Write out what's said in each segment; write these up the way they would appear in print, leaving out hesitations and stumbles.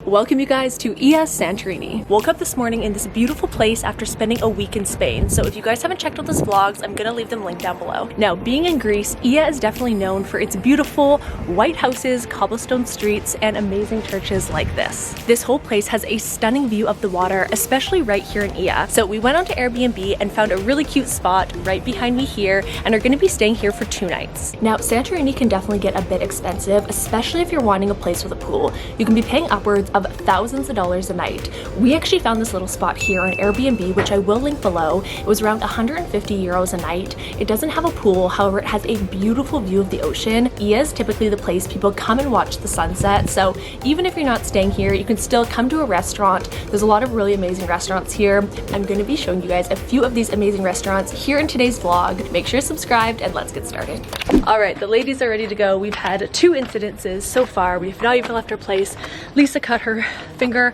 Welcome you guys to Oia Santorini. Woke up this morning in this beautiful place after spending a week in Spain. So if you guys haven't checked out those vlogs, I'm gonna leave them linked down below. Now, being in Greece, Oia is definitely known for its beautiful white houses, cobblestone streets, and amazing churches like this. This whole place has a stunning view of the water, especially right here in Oia. So we went onto Airbnb and found a really cute spot right behind me here and are gonna be staying here for 2 nights. Now, Santorini can definitely get a bit expensive, especially if you're wanting a place with a pool. You can be paying upwards of thousands of dollars a night. We actually found this little spot here on Airbnb, which I will link below. It was around 150 euros a night. It doesn't have a pool, however, it has a beautiful view of the ocean. Oia is typically the place people come and watch the sunset, so even if you're not staying here, you can still come to a restaurant. There's a lot of really amazing restaurants here. I'm going to be showing you guys a few of these amazing restaurants here in today's vlog. Make sure you're subscribed and let's get started. All right, the ladies are ready to go. We've had 2 incidences so far. We've not even left our place. Lisa cut her finger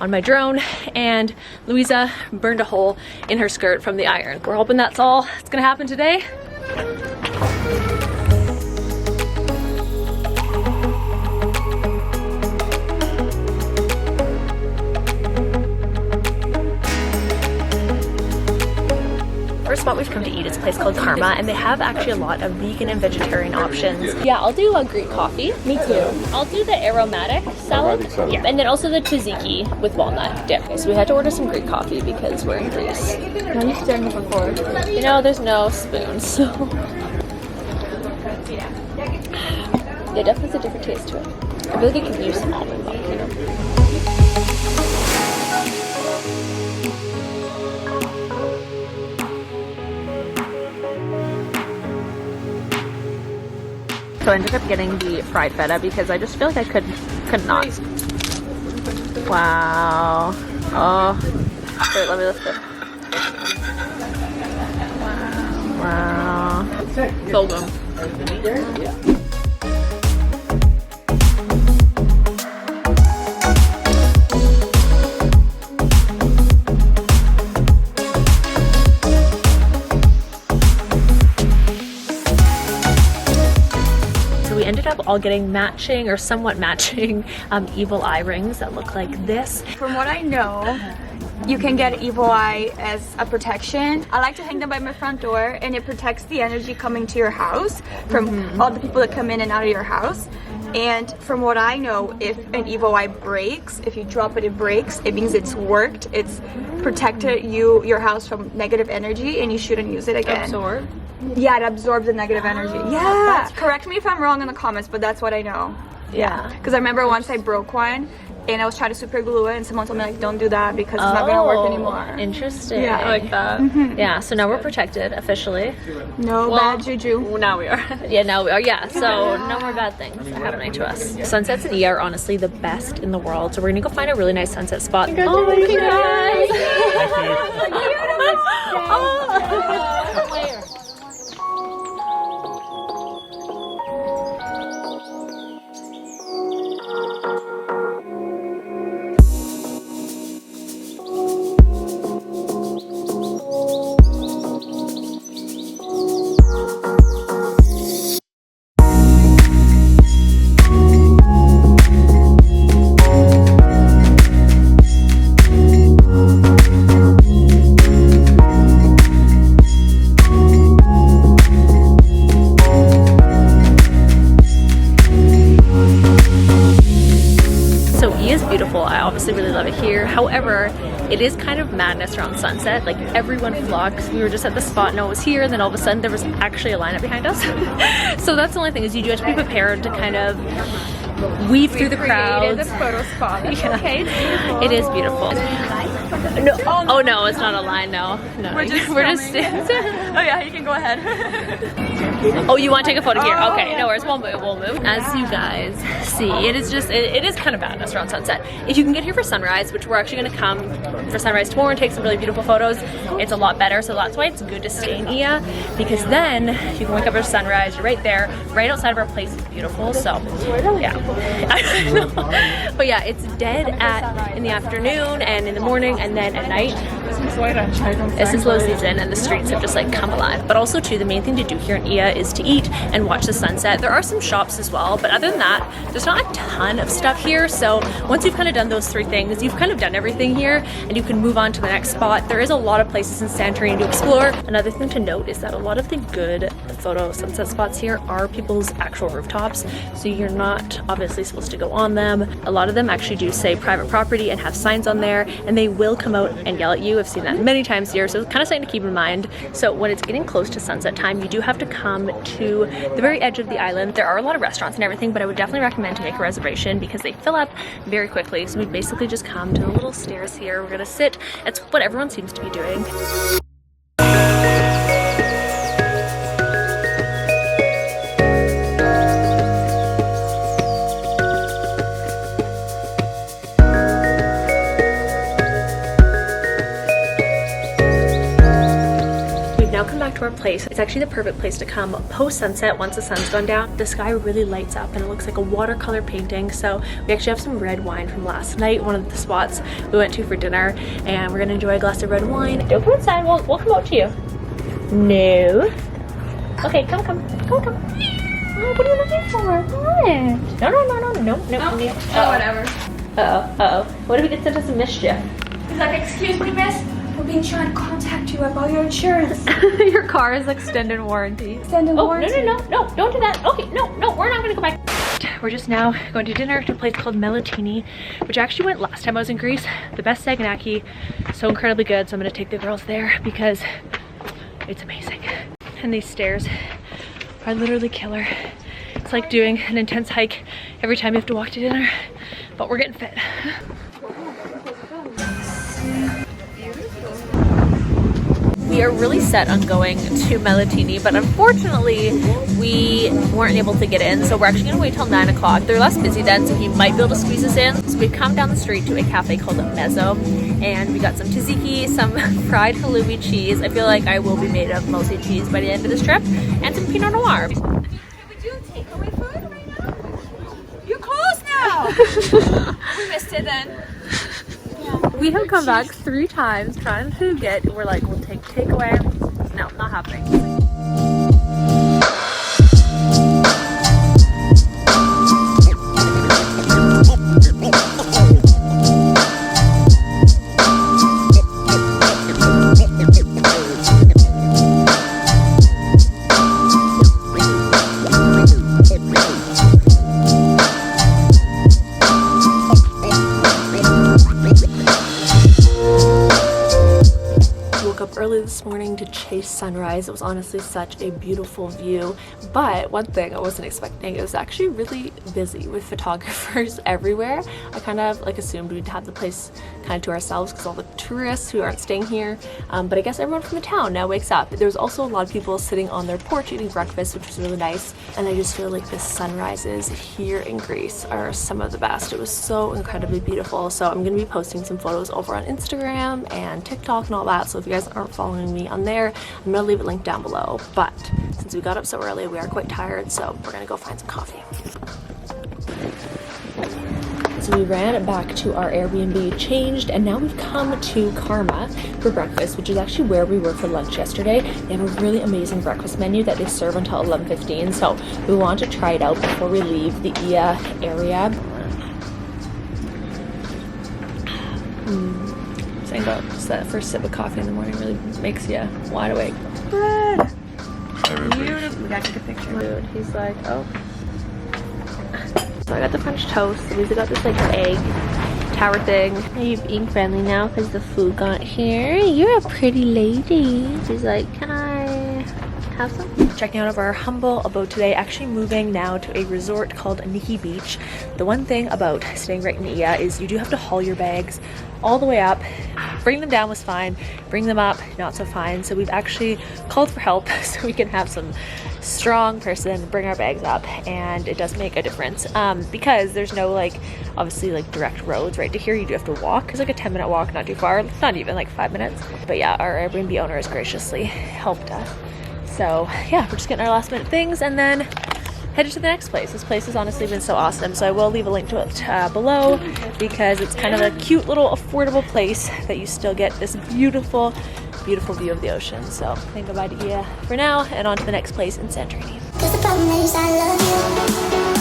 on my drone and Luiza burned a hole in her skirt from the iron. We're hoping that's all that's gonna happen today. First spot we've come to eat is a place called Karma, and they have actually a lot of vegan and vegetarian options. Yeah, I'll do a Greek coffee. Me too. I'll do the aromatic salad. Yeah, and then also the tzatziki with walnut dip. Okay, so we had to order some Greek coffee because we're in Greece. Are you stirring it before? You know, there's no spoon, so yeah, definitely has a different taste to it. I feel like it could use some almond milk, you know. So I ended up getting the fried feta because I just feel like I could not. Wow. Oh. Wait, let me lift it. Wow. So good. Ended up all getting matching or somewhat matching evil eye rings that look like this. From what I know, you can get evil eye as a protection. I like to hang them by my front door, and it protects the energy coming to your house from all the people that come in and out of your house. And from what I know, if an evil eye breaks, if you drop it, it breaks. It means it's worked. It's protected your house from negative energy, and you shouldn't use it again. Absorb? Yeah, it absorbs the negative energy. Yeah. Correct me if I'm wrong in the comments, but that's what I know. Yeah. Because I remember once I broke one, and I was trying to super glue it, and someone told me like, don't do that because it's not gonna work anymore. Interesting. Yeah, I like that. Yeah, so now we're protected officially. No bad juju. Now we are. Yeah, now we are. Yeah, so no more bad things happening to us. Sunsets in Oia are honestly the best in the world, so we're gonna go find a really nice sunset spot. Oh my goodness! I obviously really love it here. However, it is kind of madness around sunset. Like everyone flocks. We were just at the spot, no one was here, and then all of a sudden there was actually a lineup behind us. So that's the only thing is you do have to be prepared to kind of weave through the crowds. It's a photo spot. Yeah. Okay, it's beautiful. It is beautiful. No, oh no, it's not a line. No, we're just oh yeah, you can go ahead. Oh, you want to take a photo here? Okay, no worries, we'll move. As you guys see, it is kind of madness around sunset. If you can get here for sunrise, which we're actually going to come for sunrise tomorrow and take some really beautiful photos, it's a lot better. So that's why it's good to stay in Oia, because then you can wake up for sunrise. You're right there, right outside of our place. It's beautiful. So yeah. I know. But yeah, it's dead in the afternoon and in the morning and then at night. This is low season and the streets have just like come alive. But also too, the main thing to do here in Oia is to eat and watch the sunset. There are some shops as well, but other than that, there's not a ton of stuff here. So once you've kind of done those three things, you've kind of done everything here and you can move on to the next spot. There is a lot of places in Santorini to explore. Another thing to note is that a lot of the good photo sunset spots here are people's actual rooftops. So you're not obviously supposed to go on them. A lot of them actually do say private property and have signs on there, and they will come out and yell at you. I've seen that many times here, so it's kind of something to keep in mind. So when it's getting close to sunset time, you do have to come to the very edge of the island. There are a lot of restaurants and everything, but I would definitely recommend to make a reservation because they fill up very quickly. So we basically just come to the little stairs here. We're gonna sit. It's what everyone seems to be doing. To our place. It's actually the perfect place to come post sunset once the sun's gone down. The sky really lights up and it looks like a watercolor painting. So we actually have some red wine from last night, one of the spots we went to for dinner, and we're gonna enjoy a glass of red wine. Don't go inside, we'll come out to you. No. Okay, come. Oh, what are you looking for? What? No. Oh, whatever. Uh-oh. What if he gets into some mischief? He's like, excuse me, miss. We've been trying to contact you about your insurance. Your car is extended warranty. Warranty? No, don't do that. Okay, no, we're not gonna go back. We're just now going to dinner to a place called Melitini, which I actually went last time I was in Greece. The best saganaki, so incredibly good. So I'm gonna take the girls there because it's amazing. And these stairs are literally killer. It's like doing an intense hike every time you have to walk to dinner, but we're getting fit. We are really set on going to Melitini, but unfortunately we weren't able to get in, so we're actually gonna wait till 9 o'clock. They're less busy then, so he might be able to squeeze us in. So we've come down the street to a cafe called Mezzo, and we got some tzatziki, some fried halloumi cheese. I feel like I will be made of mostly cheese by the end of this trip, and some Pinot Noir. Can we do takeaway food right now? You're closed now! We missed it then. We have come back 3 times trying to get, we're like, we'll take takeaway. No, not happening. Early this morning to chase sunrise. It was honestly such a beautiful view, but one thing I wasn't expecting, it was actually really busy with photographers everywhere. I kind of like assumed we'd have the place kind of to ourselves because all the tourists who aren't staying here, but I guess everyone from the town now wakes up. There was also a lot of people sitting on their porch eating breakfast, which was really nice, and I just feel like the sunrises here in Greece are some of the best. It was so incredibly beautiful. So I'm going to be posting some photos over on Instagram and TikTok and all that, so if you guys aren't following me on there, I'm gonna leave a link down below. But since we got up so early, we are quite tired, so we're gonna go find some coffee. So we ran back to our Airbnb, changed, and now we've come to Karma for breakfast, which is actually where we were for lunch yesterday. They have a really amazing breakfast menu that they serve until 11:15, so we want to try it out before we leave the Oia area. About just that first sip of coffee in the morning really makes you wide awake. Bread! Beautiful. We gotta take a picture. Dude, he's like, oh. So I got the French toast. Lisa got this like egg tower thing. Are you being friendly now because the food got here? You're a pretty lady. She's like, can I have some? Checking out of our humble abode today, actually moving now to a resort called Nikki Beach. The one thing about staying right in Oia is you do have to haul your bags all the way up. Bring them down was fine, bring them up not so fine. So we've actually called for help so we can have some strong person bring our bags up, and it does make a difference because there's no like obviously like direct roads right to here. You do have to walk. It's like a 10-minute walk, not too far, not even like 5 minutes. But yeah, our Airbnb owner has graciously helped us. So yeah, we're just getting our last minute things and then headed to the next place. This place has honestly been so awesome, so I will leave a link to it below because it's kind of a cute little affordable place that you still get this beautiful view of the ocean. So saying goodbye to Ia for now and on to the next place in Santorini. 'Cause the problem is I love you.